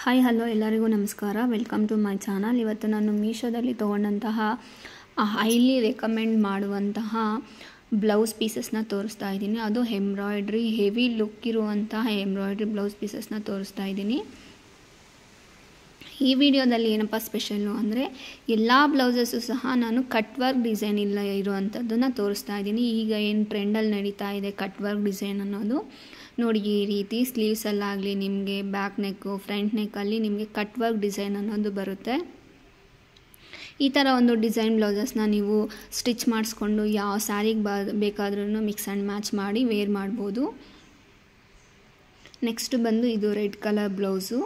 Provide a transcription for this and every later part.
Hi hello ಎಲ್ಲರಿಗೂ ನಮಸ್ಕಾರ. Welcome to my channel. ಇವತ್ತು ನಾನು ಮೀಶೋದಲ್ಲಿ ತೊಗೊಂಡಂತಹ ಹೈಲಿ ರೆಕಮೆಂಡ್ ಮಾಡುವಂತಹ ಬ್ಲೌಸ್ ಪೀಸಸ್ನ ತೋರಿಸ್ತಾ ಇದ್ದೀನಿ. ಅದು ಎಂಬ್ರಾಯ್ಡ್ರಿ ಹೆವಿ ಲುಕ್ ಇರುವಂತಹ ಎಂಬ್ರಾಯ್ಡ್ರಿ ಬ್ಲೌಸ್ ಪೀಸಸ್ನ ತೋರಿಸ್ತಾ ಇದ್ದೀನಿ. ಈ ವಿಡಿಯೋದಲ್ಲಿ ಏನಪ್ಪ ಸ್ಪೆಷಲ್ಲು ಅಂದರೆ ಎಲ್ಲ ಬ್ಲೌಸಸ್ಸು ಸಹ ನಾನು ಕಟ್ ವರ್ಕ್ ಡಿಸೈನ್ ಇರುವಂಥದ್ದನ್ನು ತೋರಿಸ್ತಾ ಇದ್ದೀನಿ. ಈಗ ಏನು ಟ್ರೆಂಡಲ್ಲಿ ನಡೀತಾ ಇದೆ ಕಟ್ ವರ್ಕ್ ಡಿಸೈನ್ ಅನ್ನೋದು ನೋಡಿ. ಈ ರೀತಿ ಸ್ಲೀವ್ಸಲ್ಲಾಗಲಿ ನಿಮಗೆ ಬ್ಯಾಕ್ ನೆಕ್ಕು ಫ್ರಂಟ್ ನೆಕ್ಕಲ್ಲಿ ನಿಮಗೆ ಕಟ್ ವರ್ಕ್ ಡಿಸೈನ್ ಅನ್ನೋದು ಬರುತ್ತೆ. ಈ ಥರ ಒಂದು ಡಿಸೈನ್ ಬ್ಲೌಸಸ್ನ ನೀವು ಸ್ಟಿಚ್ ಮಾಡಿಸ್ಕೊಂಡು ಯಾವ ಸ್ಯಾರಿಗೆ ಬೇಕಾದ್ರೂ ಮಿಕ್ಸ್ ಆ್ಯಂಡ್ ಮ್ಯಾಚ್ ಮಾಡಿ ವೇರ್ ಮಾಡ್ಬೋದು. ನೆಕ್ಸ್ಟ್ ಬಂದು ಇದು ರೆಡ್ ಕಲರ್ ಬ್ಲೌಸು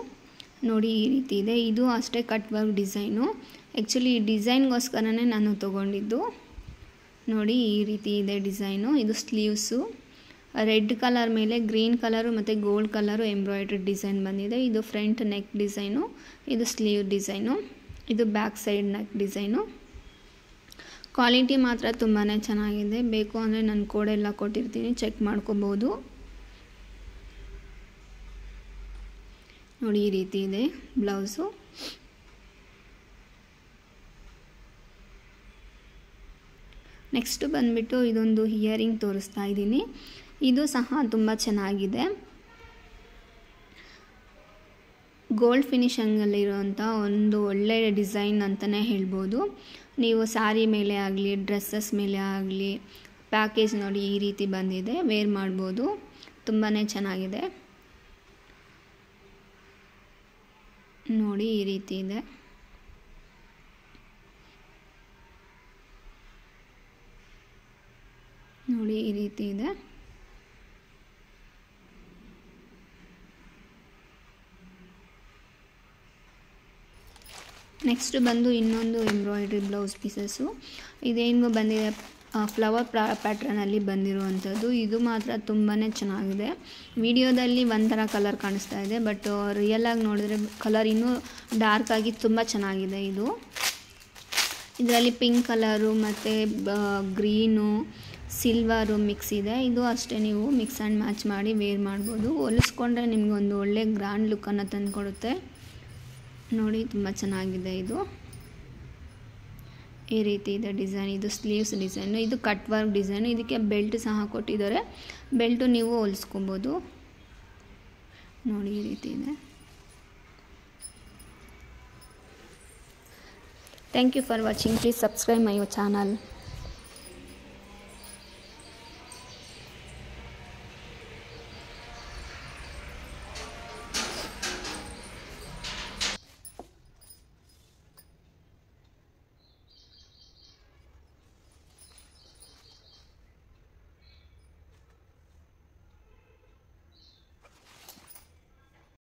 ನೋಡಿ, ಈ ರೀತಿ ಇದೆ. ಇದು ಅಷ್ಟೇ ಕಟ್ ವರ್ಕ್ ಡಿಸೈನು. ಆ್ಯಕ್ಚುಲಿ ಈ ಡಿಸೈನ್ಗೋಸ್ಕರನೇ ನಾನು ತೊಗೊಂಡಿದ್ದು. ನೋಡಿ ಈ ರೀತಿ ಇದೆ ಡಿಸೈನು. ಇದು ಸ್ಲೀವ್ಸು ರೆಡ್ ಕಲರ್ ಮೇಲೆ ಗ್ರೀನ್ ಕಲರು ಮತ್ತು ಗೋಲ್ಡ್ ಕಲರು ಎಂಬ್ರಾಯ್ಡ್ರಿ ಡಿಸೈನ್ ಬಂದಿದೆ. ಇದು ಫ್ರಂಟ್ ನೆಕ್ ಡಿಸೈನು, ಇದು ಸ್ಲೀವ್ ಡಿಸೈನು, ಇದು back side neck design. Quality ಮಾತ್ರ ತುಂಬಾ ಚೆನ್ನಾಗಿದೆ. ಬೇಕು ಅಂದರೆ ನಾನು ಕೋಡೆಲ್ಲ ಕೊಟ್ಟಿರ್ತೀನಿ, ಚೆಕ್ ಮಾಡ್ಕೋಬೋದು. ನೋಡಿ ಈ ರೀತಿ ಇದೆ ಬ್ಲೌಸು. ನೆಕ್ಸ್ಟ್ ಬಂದುಬಿಟ್ಟು ಇದೊಂದು ಇಯರಿಂಗ್ ತೋರಿಸ್ತಾ ಇದ್ದೀನಿ. ಇದು ಸಹ ತುಂಬ ಚೆನ್ನಾಗಿದೆ. ಗೋಲ್ಡ್ ಫಿನಿಷಿಂಗಲ್ಲಿರುವಂಥ ಒಂದು ಒಳ್ಳೆಯ ಡಿಸೈನ್ ಅಂತಲೇ ಹೇಳ್ಬೋದು. ನೀವು ಸ್ಯಾರಿ ಮೇಲೆ ಆಗಲಿ ಡ್ರೆಸ್ಸಸ್ ಮೇಲೆ ಆಗಲಿ ಪ್ಯಾಕೇಜ್ ನೋಡಿ ಈ ರೀತಿ ಬಂದಿದೆ, ವೇರ್ ಮಾಡ್ಬೋದು. ತುಂಬಾ ಚೆನ್ನಾಗಿದೆ ನೋಡಿ, ಈ ರೀತಿ ಇದೆ. ನೋಡಿ ಈ ರೀತಿ ಇದೆ. ನೆಕ್ಸ್ಟ್ ಬಂದು ಇನ್ನೊಂದು ಎಂಬ್ರಾಯ್ಡ್ರಿ ಬ್ಲೌಸ್ ಪೀಸಸ್ಸು. ಇದೇನು ಬಂದಿದೆ ಫ್ಲವರ್ ಪ್ಯಾಟ್ರನಲ್ಲಿ ಬಂದಿರುವಂಥದ್ದು. ಇದು ಮಾತ್ರ ತುಂಬಾ ಚೆನ್ನಾಗಿದೆ. ವಿಡಿಯೋದಲ್ಲಿ ಒಂಥರ ಕಲರ್ ಕಾಣಿಸ್ತಾ ಇದೆ, ಬಟ್ ರಿಯಲಾಗಿ ನೋಡಿದ್ರೆ ಕಲರ್ ಇನ್ನೂ ಡಾರ್ಕಾಗಿ ತುಂಬ ಚೆನ್ನಾಗಿದೆ. ಇದರಲ್ಲಿ ಪಿಂಕ್ ಕಲರು ಮತ್ತು ಗ್ರೀನು ಸಿಲ್ವರು ಮಿಕ್ಸ್ ಇದೆ. ಇದು ಅಷ್ಟೇ ನೀವು ಮಿಕ್ಸ್ ಆ್ಯಂಡ್ ಮ್ಯಾಚ್ ಮಾಡಿ ವೇರ್ ಮಾಡ್ಬೋದು. ಹೊಲಿಸ್ಕೊಂಡ್ರೆ ನಿಮಗೆ ಒಂದು ಒಳ್ಳೆ ಗ್ರ್ಯಾಂಡ್ ಲುಕ್ಕನ್ನು ತಂದುಕೊಡುತ್ತೆ. ನೋಡಿ ತುಂಬ ಚೆನ್ನಾಗಿದೆ. ಇದು ಈ ರೀತಿ ಇದೆ ಡಿಸೈನ್. ಇದು ಸ್ಲೀವ್ಸ್ ಡಿಸೈನು, ಇದು ಕಟ್ ವರ್ಕ್ ಡಿಸೈನು. ಇದಕ್ಕೆ ಬೆಲ್ಟ್ ಸಹ ಕೊಟ್ಟಿದ್ದಾರೆ, ಬೆಲ್ಟು ನೀವು ಹೊಲಿಸ್ಕೊಬೋದು. ನೋಡಿ ಈ ರೀತಿ ಇದೆ. Thank you for watching. Please subscribe my channel.